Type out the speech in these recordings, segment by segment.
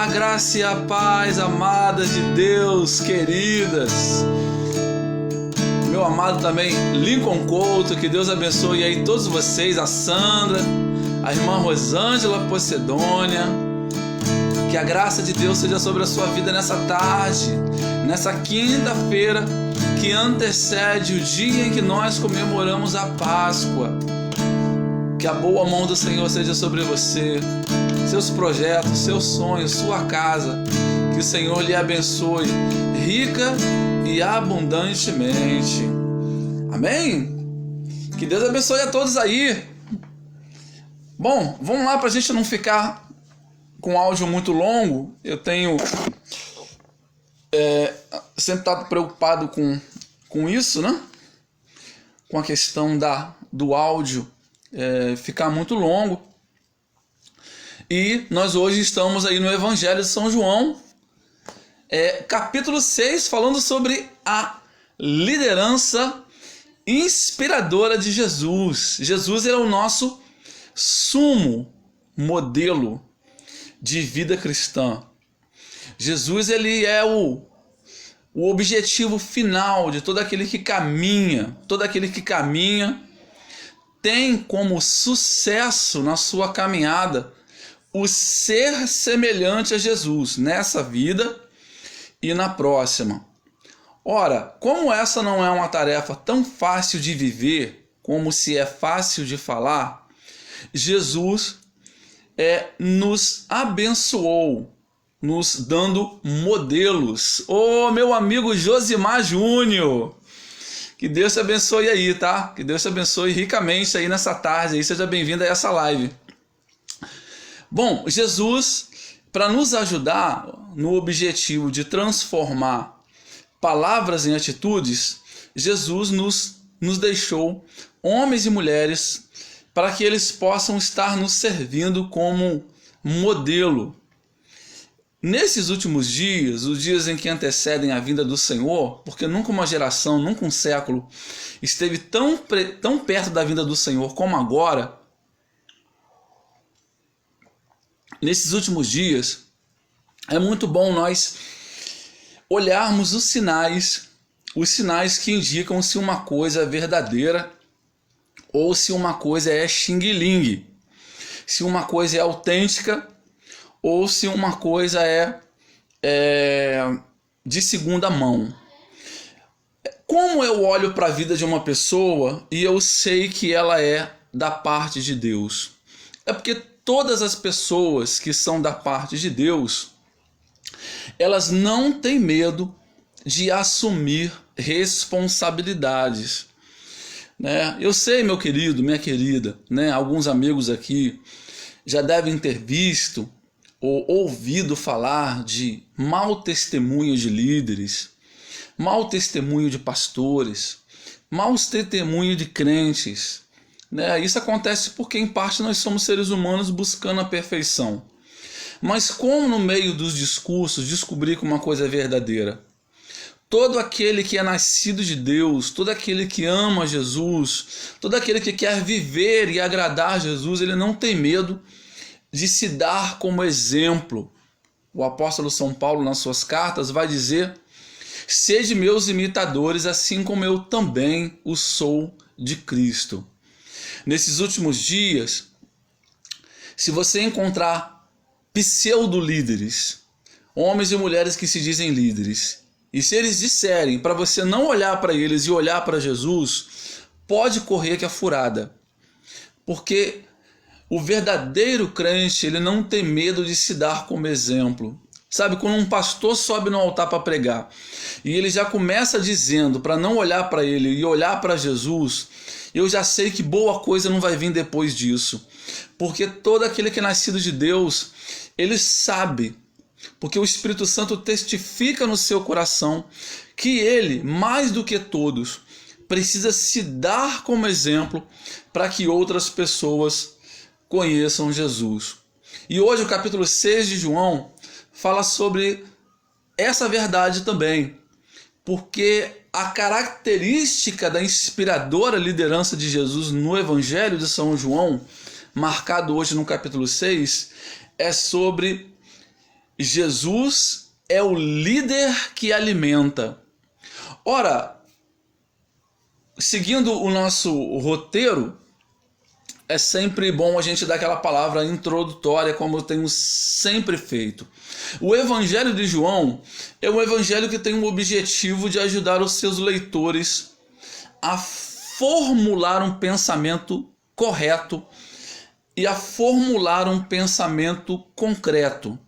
A graça e a paz, amadas de Deus, queridas. Meu amado também, Lincoln Couto, que Deus abençoe aí todos vocês, a Sandra, a irmã Rosângela Pocedônia. Que a graça de Deus seja sobre a sua vida nessa tarde, nessa quinta-feira, que antecede o dia em que nós comemoramos a Páscoa. Que a boa mão do Senhor seja sobre você, seus projetos, seus sonhos, sua casa. Que o Senhor lhe abençoe rica e abundantemente. Amém? Que Deus abençoe a todos aí. Bom, vamos lá para a gente não ficar com áudio muito longo. Eu tenho sempre estado preocupado com isso, né? Com a questão do áudio ficar muito longo. E nós hoje estamos aí no Evangelho de São João, capítulo 6, falando sobre a liderança inspiradora de Jesus. Jesus era o nosso sumo modelo de vida cristã. Jesus, ele é o objetivo final de todo aquele que caminha. Todo aquele que caminha tem como sucesso na sua caminhada o ser semelhante a Jesus nessa vida e na próxima. Ora, como essa não é uma tarefa tão fácil de viver como se é fácil de falar, Jesus nos abençoou, nos dando modelos. Ô, meu amigo Josimar Júnior, que Deus te abençoe aí, tá? Que Deus te abençoe ricamente aí nessa tarde, aí seja bem-vindo a essa live. Bom, Jesus, para nos ajudar no objetivo de transformar palavras em atitudes, Jesus nos deixou homens e mulheres para que eles possam estar nos servindo como modelo. Nesses últimos dias, os dias em que antecedem a vinda do Senhor, porque nunca uma geração, nunca um século esteve tão perto da vinda do Senhor como agora, nesses últimos dias, é muito bom nós olharmos os sinais que indicam se uma coisa é verdadeira ou se uma coisa é xing-ling, se uma coisa é autêntica ou se uma coisa é de segunda mão. Como eu olho para a vida de uma pessoa e eu sei que ela é da parte de Deus? É porque todas as pessoas que são da parte de Deus, elas não têm medo de assumir responsabilidades. Né? Eu sei, meu querido, minha querida, né? Alguns amigos aqui já devem ter visto ou ouvido falar de mau testemunho de líderes, mau testemunho de pastores, mau testemunho de crentes. Né? Isso acontece porque, em parte, nós somos seres humanos buscando a perfeição. Mas como no meio dos discursos descobrir que uma coisa é verdadeira? Todo aquele que é nascido de Deus, todo aquele que ama Jesus, todo aquele que quer viver e agradar Jesus, ele não tem medo de se dar como exemplo. O apóstolo São Paulo, nas suas cartas, vai dizer: sede meus imitadores, assim como eu também o sou de Cristo. Nesses últimos dias, se você encontrar pseudo-líderes, homens e mulheres que se dizem líderes, e se eles disserem para você não olhar para eles e olhar para Jesus, pode correr que é furada. Porque o verdadeiro crente, ele não tem medo de se dar como exemplo. Sabe, quando um pastor sobe no altar para pregar e ele já começa dizendo para não olhar para ele e olhar para Jesus, eu já sei que boa coisa não vai vir depois disso. Porque todo aquele que é nascido de Deus, ele sabe, porque o Espírito Santo testifica no seu coração que ele, mais do que todos, precisa se dar como exemplo para que outras pessoas conheçam Jesus. E hoje o capítulo 6 de João fala sobre essa verdade também, porque a característica da inspiradora liderança de Jesus no Evangelho de São João, marcado hoje no capítulo 6, é sobre Jesus é o líder que alimenta. Ora, seguindo o nosso roteiro, é sempre bom a gente dar aquela palavra introdutória, como eu tenho sempre feito. O Evangelho de João é um evangelho que tem o objetivo de ajudar os seus leitores a formular um pensamento correto e a formular um pensamento concreto.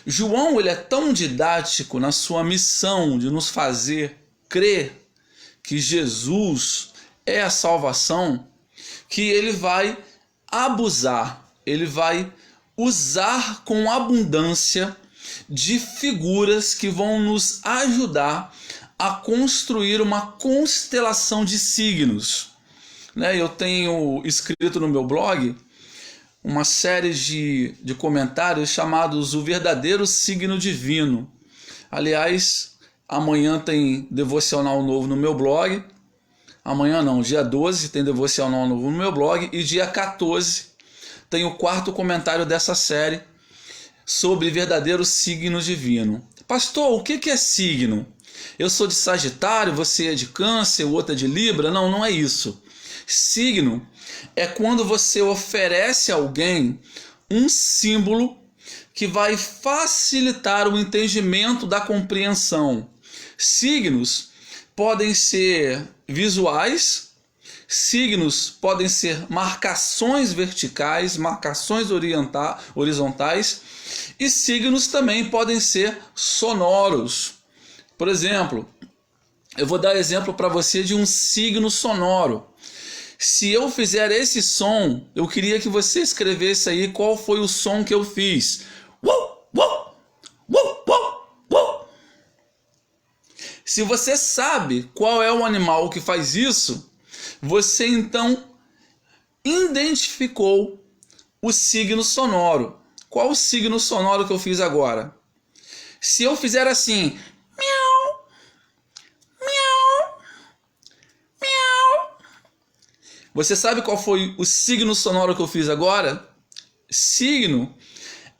João, ele é tão didático na sua missão de nos fazer crer que Jesus é a salvação, que ele vai abusar, ele vai usar com abundância de figuras que vão nos ajudar a construir uma constelação de signos. Eu tenho escrito no meu blog uma série de comentários chamados O Verdadeiro Signo Divino. Aliás, amanhã tem devocional novo no meu blog. Amanhã não, dia 12 tem devocional novo no meu blog. E dia 14 tem o 4º comentário dessa série sobre verdadeiro signo divino. Pastor, o que é signo? Eu sou de Sagitário, você é de Câncer, o outro é de Libra? Não, não é isso. Signo é quando você oferece a alguém um símbolo que vai facilitar o entendimento da compreensão. Signos podem ser visuais, signos podem ser marcações verticais, marcações horizontais, e signos também podem ser sonoros. Por exemplo, eu vou dar exemplo para você de um signo sonoro. Se eu fizer esse som, eu queria que você escrevesse aí qual foi o som que eu fiz. Se você sabe qual é o animal que faz isso, você então identificou o signo sonoro. Qual o signo sonoro que eu fiz agora? Se eu fizer assim, miau, miau, miau, você sabe qual foi o signo sonoro que eu fiz agora? Signo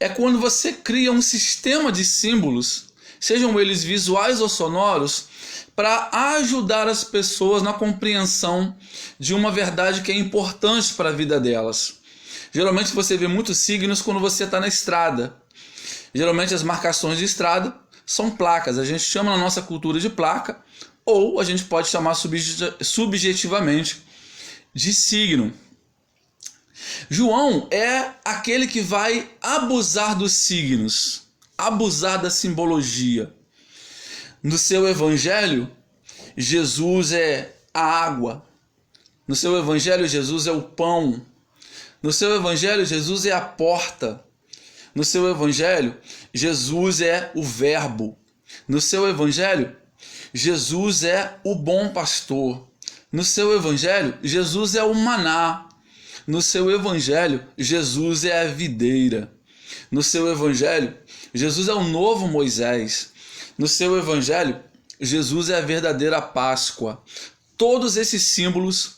é quando você cria um sistema de símbolos, sejam eles visuais ou sonoros, para ajudar as pessoas na compreensão de uma verdade que é importante para a vida delas. Geralmente você vê muitos signos quando você está na estrada. Geralmente as marcações de estrada são placas. A gente chama na nossa cultura de placa, ou a gente pode chamar subjetivamente de signo. João é aquele que vai abusar dos signos, abusar da simbologia. No seu evangelho, Jesus é a água. No seu evangelho, Jesus é o pão. No seu evangelho, Jesus é a porta. No seu evangelho, Jesus é o verbo. No seu evangelho, Jesus é o bom pastor. No seu evangelho, Jesus é o maná. No seu evangelho, Jesus é a videira. No seu evangelho, Jesus é o novo Moisés. No seu evangelho, Jesus é a verdadeira Páscoa. Todos esses símbolos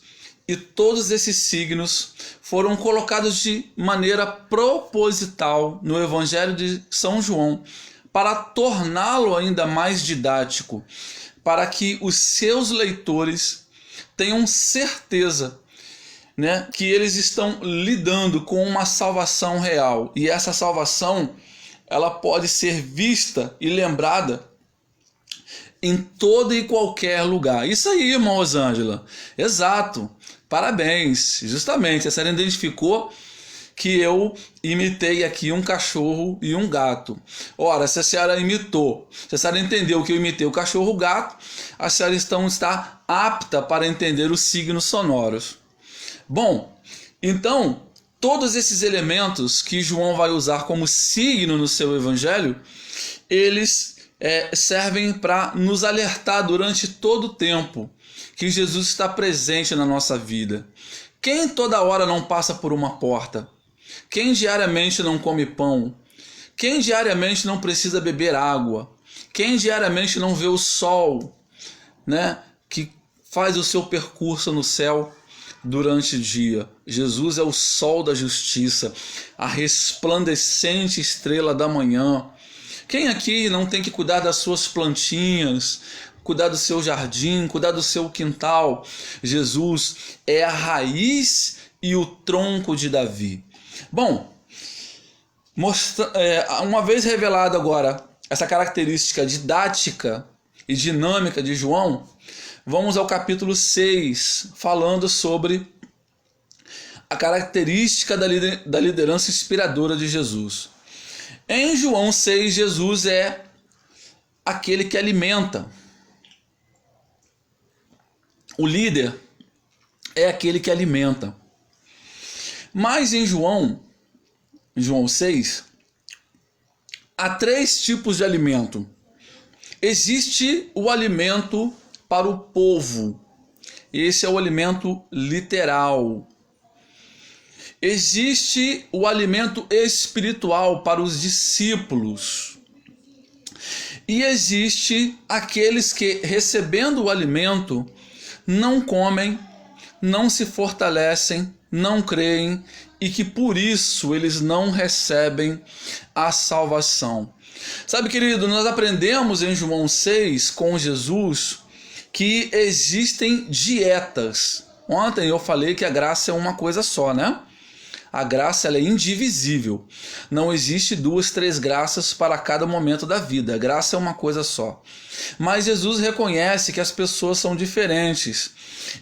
e todos esses signos foram colocados de maneira proposital no Evangelho de São João para torná-lo ainda mais didático, para que os seus leitores tenham certeza, que eles estão lidando com uma salvação real. E essa salvação, ela pode ser vista e lembrada em todo e qualquer lugar. Isso aí, irmã Rosângela. Exato. Parabéns. Justamente, a senhora identificou que eu imitei aqui um cachorro e um gato. Ora, se a senhora imitou, se a senhora entendeu que eu imitei o cachorro e o gato, a senhora então está apta para entender os signos sonoros. Bom, então, todos esses elementos que João vai usar como signo no seu evangelho, eles servem para nos alertar durante todo o tempo que Jesus está presente na nossa vida. Quem toda hora não passa por uma porta? Quem diariamente não come pão? Quem diariamente não precisa beber água? Quem diariamente não vê o sol, que faz o seu percurso no céu? durante o dia. Jesus é o sol da justiça, a resplandecente estrela da manhã. Quem aqui não tem que cuidar das suas plantinhas, cuidar do seu jardim, cuidar do seu quintal? Jesus é a raiz e o tronco de Davi. Bom, uma vez revelada agora essa característica didática e dinâmica de João, vamos ao capítulo 6, falando sobre a característica da liderança inspiradora de Jesus. Em João 6, Jesus é aquele que alimenta. O líder é aquele que alimenta. Mas em João 6, há 3 tipos de alimento. Existe o alimento para o povo. Esse é o alimento literal. Existe o alimento espiritual para os discípulos. E existe aqueles que, recebendo o alimento, não comem, não se fortalecem, não creem e que por isso eles não recebem a salvação. Sabe, querido, nós aprendemos em João 6 com Jesus que existem dietas. Ontem eu falei que a graça é uma coisa só, né? A graça ela é indivisível. Não existe 2, 3 graças para cada momento da vida. A graça é uma coisa só. Mas Jesus reconhece que as pessoas são diferentes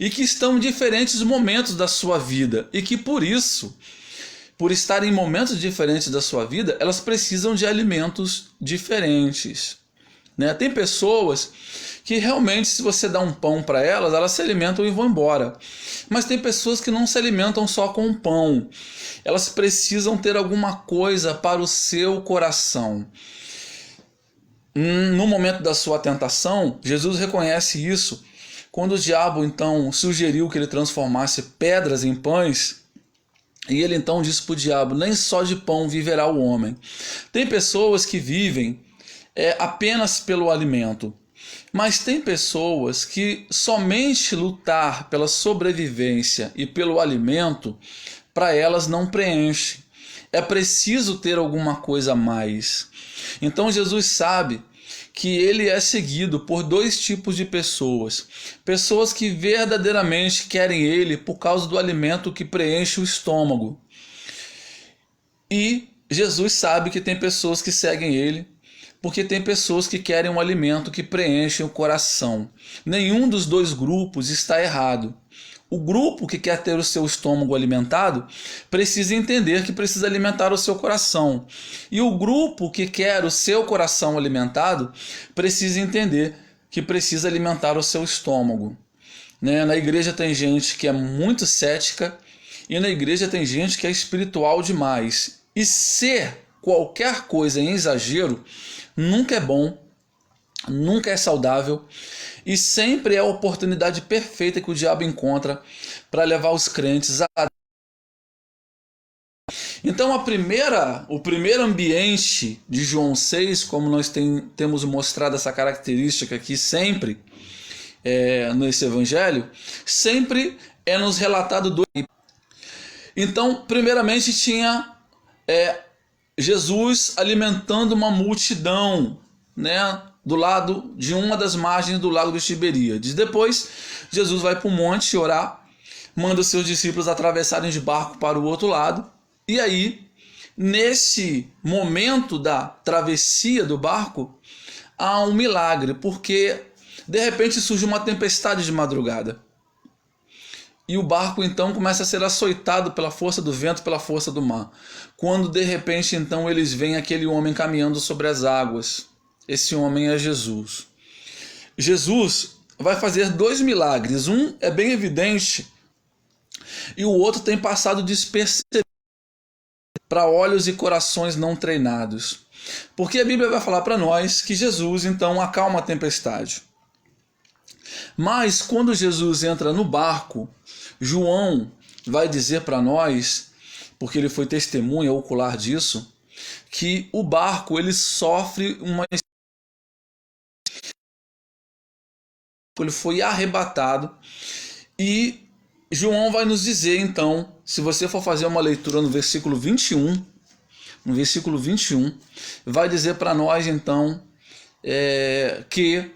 e que estão em diferentes momentos da sua vida e que por isso, por estar em momentos diferentes da sua vida, elas precisam de alimentos diferentes. Né? Tem pessoas que realmente, se você dá um pão para elas, elas se alimentam e vão embora. Mas tem pessoas que não se alimentam só com pão. Elas precisam ter alguma coisa para o seu coração. No momento da sua tentação, Jesus reconhece isso. Quando o diabo então sugeriu que ele transformasse pedras em pães, e ele então disse para o diabo: nem só de pão viverá o homem. Tem pessoas que vivem apenas pelo alimento. Mas tem pessoas que somente lutar pela sobrevivência e pelo alimento, para elas não preenche. É preciso ter alguma coisa a mais. Então Jesus sabe que ele é seguido por 2 tipos de pessoas. Pessoas que verdadeiramente querem ele por causa do alimento que preenche o estômago. E Jesus sabe que tem pessoas que seguem ele porque tem pessoas que querem um alimento que preenche o coração. Nenhum dos 2 grupos está errado. O grupo que quer ter o seu estômago alimentado precisa entender que precisa alimentar o seu coração. E o grupo que quer o seu coração alimentado precisa entender que precisa alimentar o seu estômago. Na igreja tem gente que é muito cética e na igreja tem gente que é espiritual demais. E ser qualquer coisa em exagero nunca é bom, nunca é saudável e sempre é a oportunidade perfeita que o diabo encontra para levar os crentes a... Então o primeiro ambiente de João 6, como nós temos mostrado essa característica aqui sempre nesse evangelho, sempre é nos relatado do... Então, primeiramente tinha Jesus alimentando uma multidão, né, do lado de uma das margens do lago de Tiberíades. Depois, Jesus vai para o monte orar, manda os seus discípulos atravessarem de barco para o outro lado. E aí, nesse momento da travessia do barco, há um milagre, porque de repente surge uma tempestade de madrugada. E o barco então começa a ser açoitado pela força do vento, pela força do mar. Quando de repente então eles veem aquele homem caminhando sobre as águas. Esse homem é Jesus. Jesus vai fazer 2 milagres. Um é bem evidente e o outro tem passado despercebido para olhos e corações não treinados. Porque a Bíblia vai falar para nós que Jesus então acalma a tempestade. Mas quando Jesus entra no barco, João vai dizer para nós, porque ele foi testemunha ocular disso, que o barco ele sofre ele foi arrebatado e João vai nos dizer então, se você for fazer uma leitura no versículo 21, vai dizer para nós então que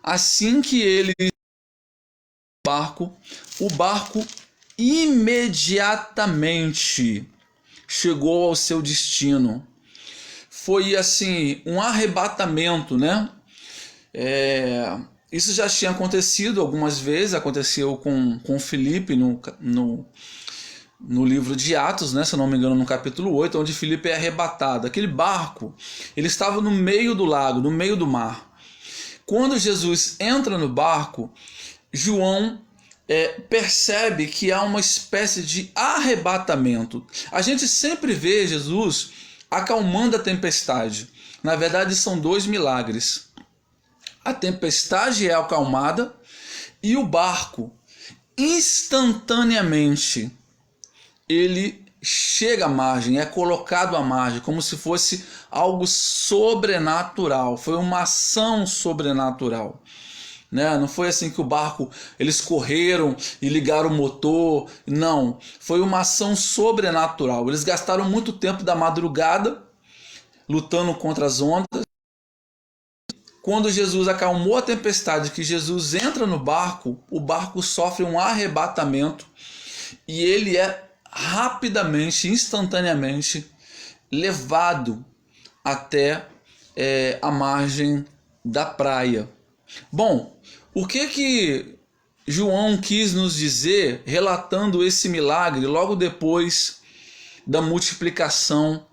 assim que ele o barco imediatamente chegou ao seu destino. Foi assim um arrebatamento, né? Isso já tinha acontecido algumas vezes, aconteceu com Filipe no livro de Atos, né, se eu não me engano, no capítulo 8, onde Filipe é arrebatado. Aquele barco, ele estava no meio do lago, no meio do mar. Quando Jesus entra no barco, João percebe que há uma espécie de arrebatamento. A gente sempre vê Jesus acalmando a tempestade. Na verdade, são dois milagres. A tempestade é acalmada e o barco, instantaneamente, ele chega à margem, é colocado à margem, como se fosse algo sobrenatural. Foi uma ação sobrenatural. Né? Não foi assim que o barco, eles correram e ligaram o motor. Não, foi uma ação sobrenatural. Eles gastaram muito tempo da madrugada lutando contra as ondas. Quando Jesus acalmou a tempestade, que Jesus entra no barco, o barco sofre um arrebatamento e ele é rapidamente, instantaneamente levado até a margem da praia. Bom, o que João quis nos dizer relatando esse milagre logo depois da multiplicação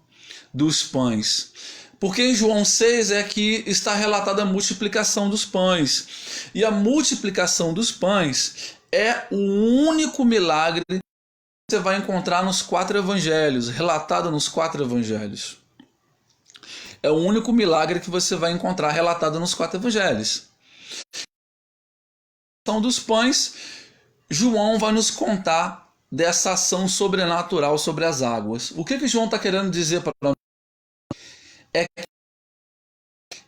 dos pães? Porque em João 6 é que está relatada a multiplicação dos pães. E a multiplicação dos pães é o único milagre que você vai encontrar nos 4 evangelhos, relatado nos 4 evangelhos. É o único milagre que você vai encontrar relatado nos 4 evangelhos. Dos pães, João vai nos contar dessa ação sobrenatural sobre as águas. O que João está querendo dizer para nós? É que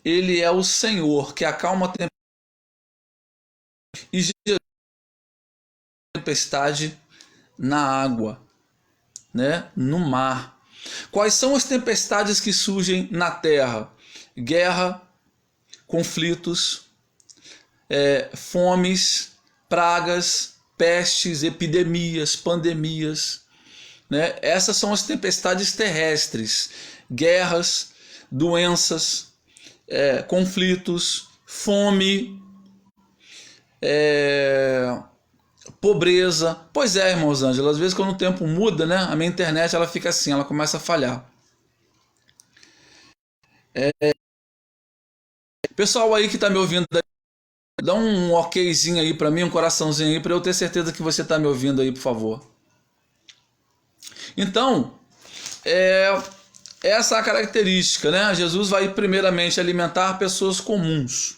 ele é o Senhor que acalma a tempestade na água, né? No mar. Quais são as tempestades que surgem na terra? Guerra, conflitos, fomes, pragas, pestes, epidemias, pandemias, né? Essas são as tempestades terrestres. Guerras, doenças, conflitos, fome, pobreza. Pois é, irmãos Ângela, às vezes quando o tempo muda, né, a minha internet ela fica assim, ela começa a falhar. Pessoal aí que está me ouvindo, dá um okzinho aí para mim, um coraçãozinho aí, para eu ter certeza que você está me ouvindo aí, por favor. Então, essa é a característica, né? Jesus vai primeiramente alimentar pessoas comuns.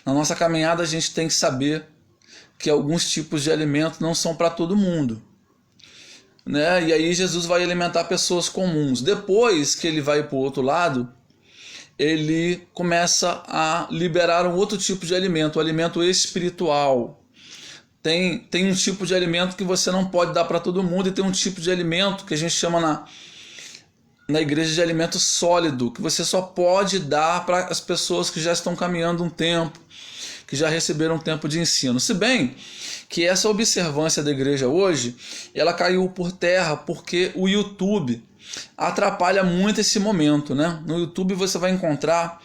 Na nossa caminhada a gente tem que saber que alguns tipos de alimento não são para todo mundo, né? E aí Jesus vai alimentar pessoas comuns. Depois que ele vai para o outro lado, ele começa a liberar um outro tipo de alimento, o alimento espiritual. Tem um tipo de alimento que você não pode dar para todo mundo, e tem um tipo de alimento que a gente chama na igreja de alimento sólido, que você só pode dar para as pessoas que já estão caminhando um tempo, que já receberam um tempo de ensino. Se bem que essa observância da igreja hoje, ela caiu por terra porque o YouTube atrapalha muito esse momento, né? No YouTube você vai encontrar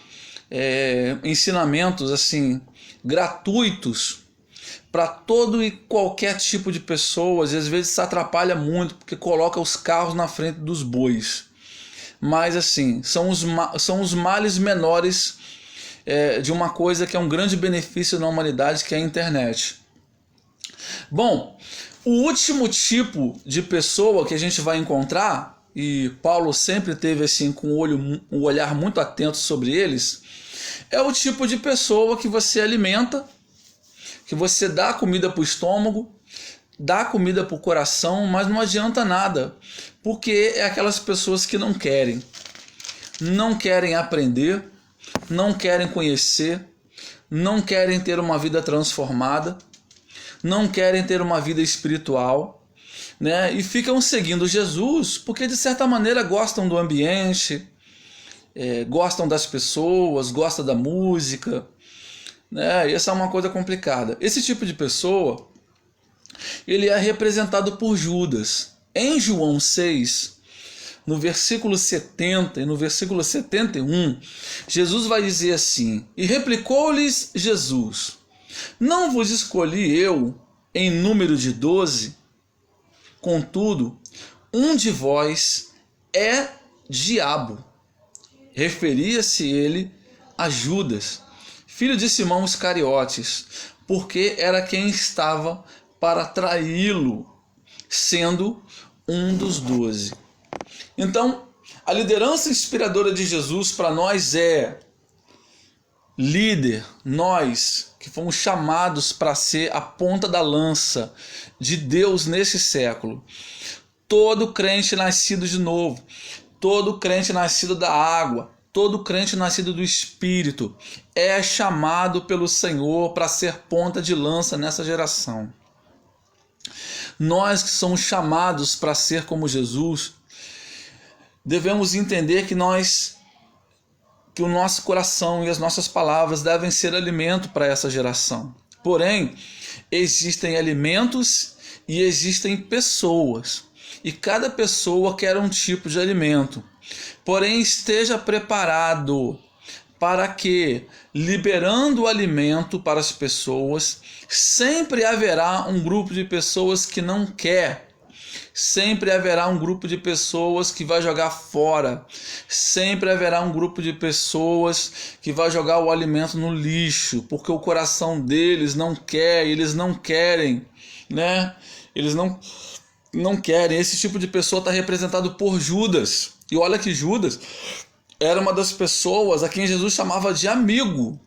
ensinamentos assim gratuitos para todo e qualquer tipo de pessoa. Às vezes isso atrapalha muito porque coloca os carros na frente dos bois. Mas assim, são os males menores de uma coisa que é um grande benefício na humanidade, que é a internet. Bom, o último tipo de pessoa que a gente vai encontrar, e Paulo sempre teve assim com um olhar muito atento sobre eles, é o tipo de pessoa que você alimenta, que você dá comida para o estômago, dá comida para o coração, mas não adianta nada, porque é aquelas pessoas que não querem aprender, não querem conhecer, não querem ter uma vida transformada, não querem ter uma vida espiritual, né? E ficam seguindo Jesus porque de certa maneira gostam do ambiente, gostam das pessoas, gostam da música, né? E essa é uma coisa complicada. Esse tipo de pessoa, ele é representado por Judas. Em João 6, no versículo 70 e no versículo 71, Jesus vai dizer assim: E replicou-lhes Jesus: Não vos escolhi eu em número de 12? Contudo, um de vós é diabo. Referia-se ele a Judas, filho de Simão Iscariotes, porque era quem estava para traí-lo, sendo um dos 12. Então, a liderança inspiradora de Jesus para nós é líder, nós que fomos chamados para ser a ponta da lança de Deus nesse século. Todo crente nascido de novo, todo crente nascido da água, todo crente nascido do Espírito é chamado pelo Senhor para ser ponta de lança nessa geração. Nós que somos chamados para ser como Jesus, devemos entender que o nosso coração e as nossas palavras devem ser alimento para essa geração. Porém, existem alimentos e existem pessoas. E cada pessoa quer um tipo de alimento. Porém, esteja preparado para que, liberando o alimento para as pessoas, sempre haverá um grupo de pessoas que não quer. Sempre haverá um grupo de pessoas que vai jogar fora. Sempre haverá um grupo de pessoas que vai jogar o alimento no lixo, porque o coração deles não quer, eles não querem, né? Eles não querem. Esse tipo de pessoa está representado por Judas. E olha que Judas era uma das pessoas a quem Jesus chamava de amigo,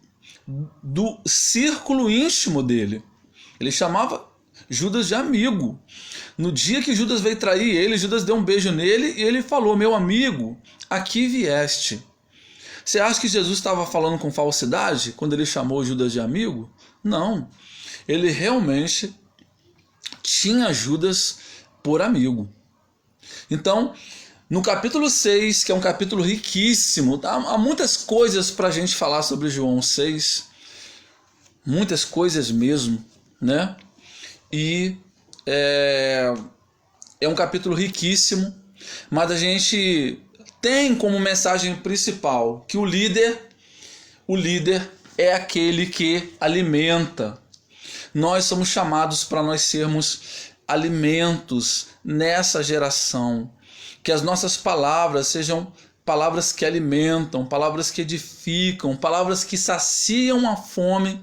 do círculo íntimo dele. Ele chamava Judas de amigo. No dia que Judas veio trair ele, Judas deu um beijo nele e ele falou: meu amigo, aqui vieste. Você acha que Jesus estava falando com falsidade quando ele chamou Judas de amigo? Não. Ele realmente tinha Judas por amigo. Então, no capítulo 6, que é um capítulo riquíssimo, tá? Há muitas coisas para a gente falar sobre João 6, muitas coisas mesmo, né? E é um capítulo riquíssimo, mas a gente tem como mensagem principal que o líder é aquele que alimenta. Nós somos chamados para nós sermos alimentos nessa geração. Que as nossas palavras sejam palavras que alimentam, palavras que edificam, palavras que saciam a fome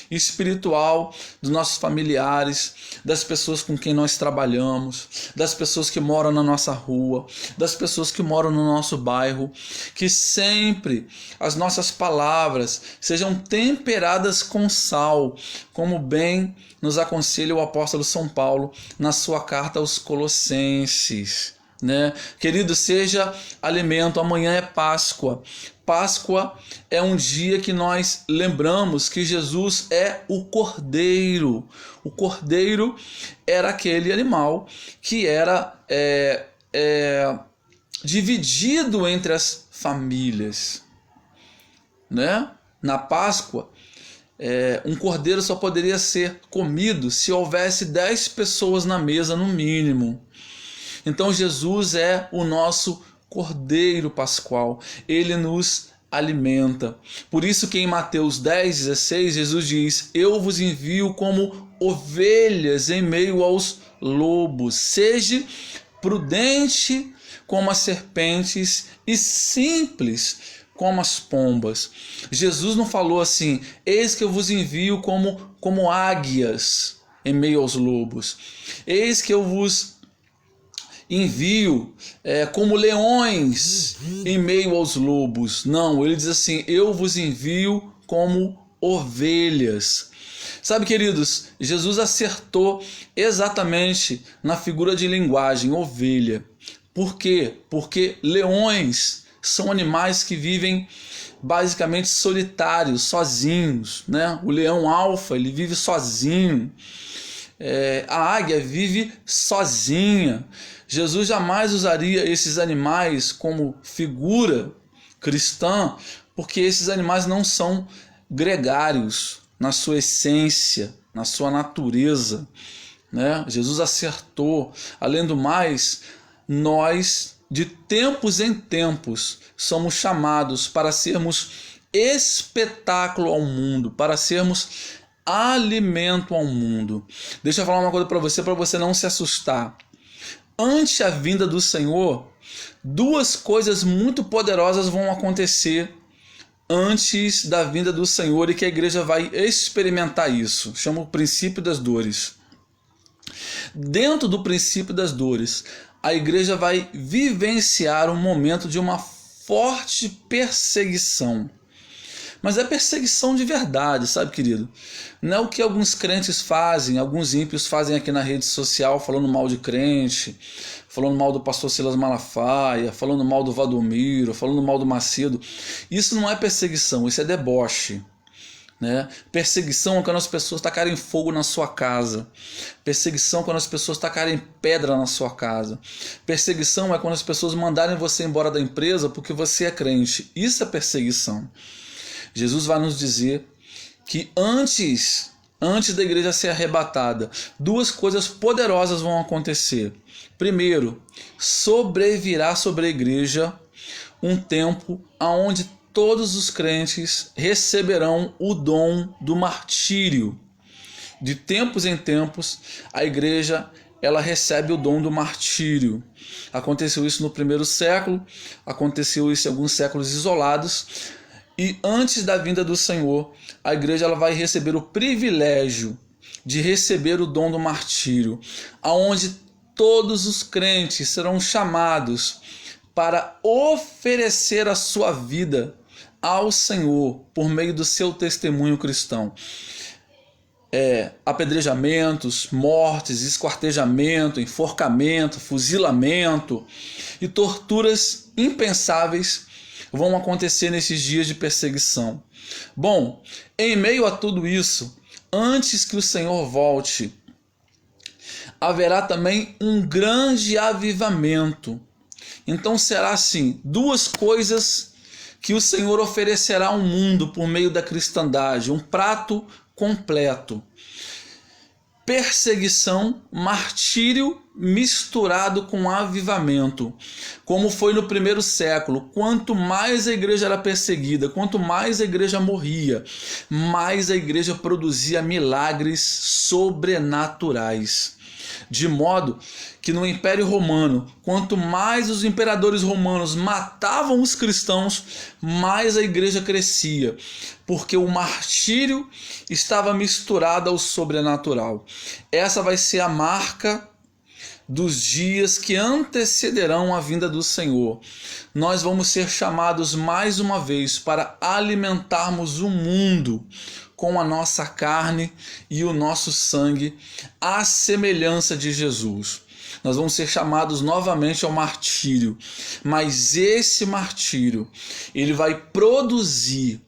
espiritual dos nossos familiares, das pessoas com quem nós trabalhamos, das pessoas que moram na nossa rua, das pessoas que moram no nosso bairro. Que sempre as nossas palavras sejam temperadas com sal, como bem nos aconselha o apóstolo São Paulo na sua carta aos Colossenses, né? Querido, seja alimento. Amanhã é Páscoa. Páscoa é um dia que nós lembramos que Jesus é o Cordeiro. O Cordeiro era aquele animal que era dividido entre as famílias, né? Na Páscoa, um cordeiro só poderia ser comido se houvesse 10 pessoas na mesa no mínimo. Então Jesus é o nosso Cordeiro Pascual, ele nos alimenta. Por isso que em Mateus 10:16 Jesus diz: eu vos envio como ovelhas em meio aos lobos. Seja prudente como as serpentes e simples como as pombas. Jesus não falou assim: eis que eu vos envio como águias em meio aos lobos. Eis que eu vos envio como leões em meio aos lobos. Não, ele diz assim: eu vos envio como ovelhas. Sabe, queridos, Jesus acertou exatamente na figura de linguagem, ovelha. Por quê? Porque leões são animais que vivem basicamente solitários, sozinhos, né? O leão alfa, ele vive sozinho. A águia vive sozinha. Jesus jamais usaria esses animais como figura cristã, porque esses animais não são gregários na sua essência, na sua natureza, né? Jesus acertou. Além do mais, nós, de tempos em tempos, somos chamados para sermos espetáculo ao mundo, para sermos alimento ao mundo. Deixa eu falar uma coisa para você não se assustar. Ante a vinda do Senhor, duas coisas muito poderosas vão acontecer antes da vinda do Senhor e que a igreja vai experimentar isso. Chama o princípio das dores. Dentro do princípio das dores, a igreja vai vivenciar um momento de uma forte perseguição. Mas é perseguição de verdade, sabe, querido? Não é o que alguns crentes fazem, alguns ímpios fazem aqui na rede social, falando mal de crente, falando mal do pastor Silas Malafaia, falando mal do Valdomiro, falando mal do Macedo. Isso não é perseguição, isso é deboche. Né? Perseguição é quando as pessoas tacarem fogo na sua casa. Perseguição é quando as pessoas tacarem pedra na sua casa. Perseguição é quando as pessoas mandarem você embora da empresa porque você é crente. Isso é perseguição. Jesus vai nos dizer que antes da igreja ser arrebatada, duas coisas poderosas vão acontecer. Primeiro, sobrevirá sobre a igreja um tempo onde todos os crentes receberão o dom do martírio. De tempos em tempos, a igreja ela recebe o dom do martírio. Aconteceu isso no primeiro século, aconteceu isso em alguns séculos isolados, e antes da vinda do Senhor, a igreja ela vai receber o privilégio de receber o dom do martírio, aonde todos os crentes serão chamados para oferecer a sua vida ao Senhor por meio do seu testemunho cristão. Apedrejamentos, mortes, esquartejamento, enforcamento, fuzilamento e torturas impensáveis vão acontecer nesses dias de perseguição. Bom, em meio a tudo isso, antes que o Senhor volte, haverá também um grande avivamento. Então será assim, duas coisas que o Senhor oferecerá ao mundo por meio da cristandade, um prato completo. Perseguição, martírio misturado com avivamento, como foi no primeiro século. Quanto mais a igreja era perseguida, quanto mais a igreja morria, mais a igreja produzia milagres sobrenaturais. De modo que no Império Romano, quanto mais os imperadores romanos matavam os cristãos, mais a igreja crescia, porque o martírio estava misturado ao sobrenatural. Essa vai ser a marca dos dias que antecederão a vinda do Senhor. Nós vamos ser chamados mais uma vez para alimentarmos o mundo com a nossa carne e o nosso sangue, à semelhança de Jesus. Nós vamos ser chamados novamente ao martírio, mas esse martírio, ele vai produzir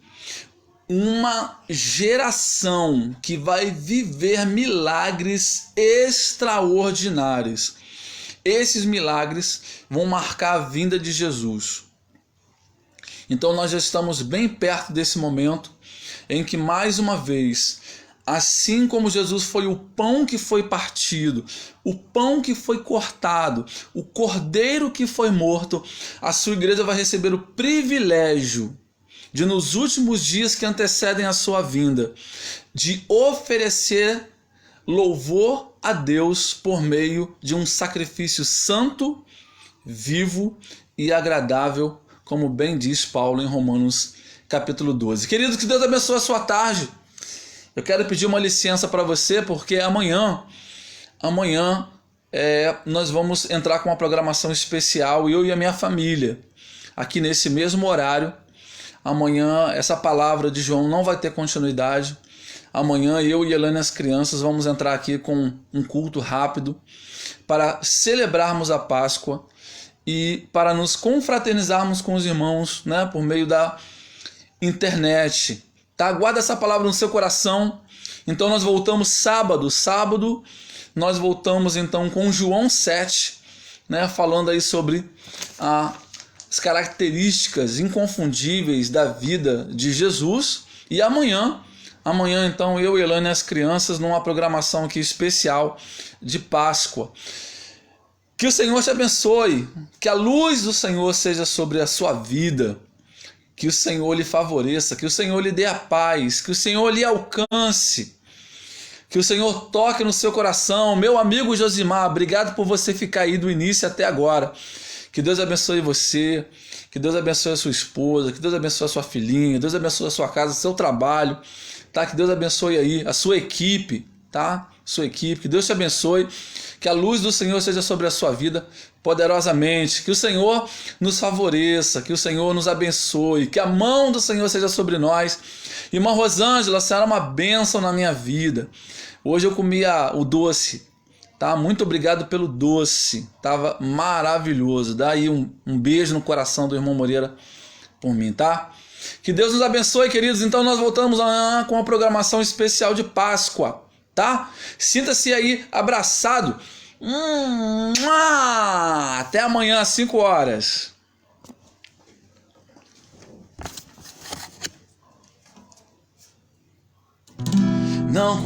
uma geração que vai viver milagres extraordinários. Esses milagres vão marcar a vinda de Jesus. Então nós já estamos bem perto desse momento em que, mais uma vez, assim como Jesus foi o pão que foi partido, o pão que foi cortado, o cordeiro que foi morto, a sua igreja vai receber o privilégio de, nos últimos dias que antecedem a sua vinda, de oferecer louvor a Deus por meio de um sacrifício santo, vivo e agradável, como bem diz Paulo em Romanos capítulo 12. Queridos, que Deus abençoe a sua tarde. Eu quero pedir uma licença para você, porque amanhã nós vamos entrar com uma programação especial, eu e a minha família, aqui nesse mesmo horário. Amanhã essa palavra de João não vai ter continuidade. Amanhã eu e Helena e as crianças vamos entrar aqui com um culto rápido para celebrarmos a Páscoa e para nos confraternizarmos com os irmãos, né, por meio da internet. tá? Guarda essa palavra no seu coração. Então nós voltamos sábado. Sábado nós voltamos então com João 7, né? Falando aí sobre as características inconfundíveis da vida de Jesus. E amanhã então eu e Elane e as crianças numa programação aqui especial de Páscoa. Que o Senhor te abençoe, que a luz do Senhor seja sobre a sua vida, que o Senhor lhe favoreça, que o Senhor lhe dê a paz, que o Senhor lhe alcance, que o Senhor toque no seu coração. Meu amigo Josimar, obrigado por você ficar aí do início até agora. Que Deus abençoe você, que Deus abençoe a sua esposa, que Deus abençoe a sua filhinha, que Deus abençoe a sua casa, o seu trabalho, tá? Que Deus abençoe aí a sua equipe, tá? Sua equipe, que Deus te abençoe, que a luz do Senhor seja sobre a sua vida poderosamente, que o Senhor nos favoreça, que o Senhor nos abençoe, que a mão do Senhor seja sobre nós. Irmã Rosângela, a senhora é uma bênção na minha vida. Hoje eu comi o doce, tá? Muito obrigado pelo doce, tava maravilhoso. Dá aí um beijo no coração do irmão Moreira por mim, tá? Que Deus nos abençoe, queridos. Então nós voltamos amanhã com uma programação especial de Páscoa, tá? Sinta-se aí abraçado. Até amanhã às 5 horas. Não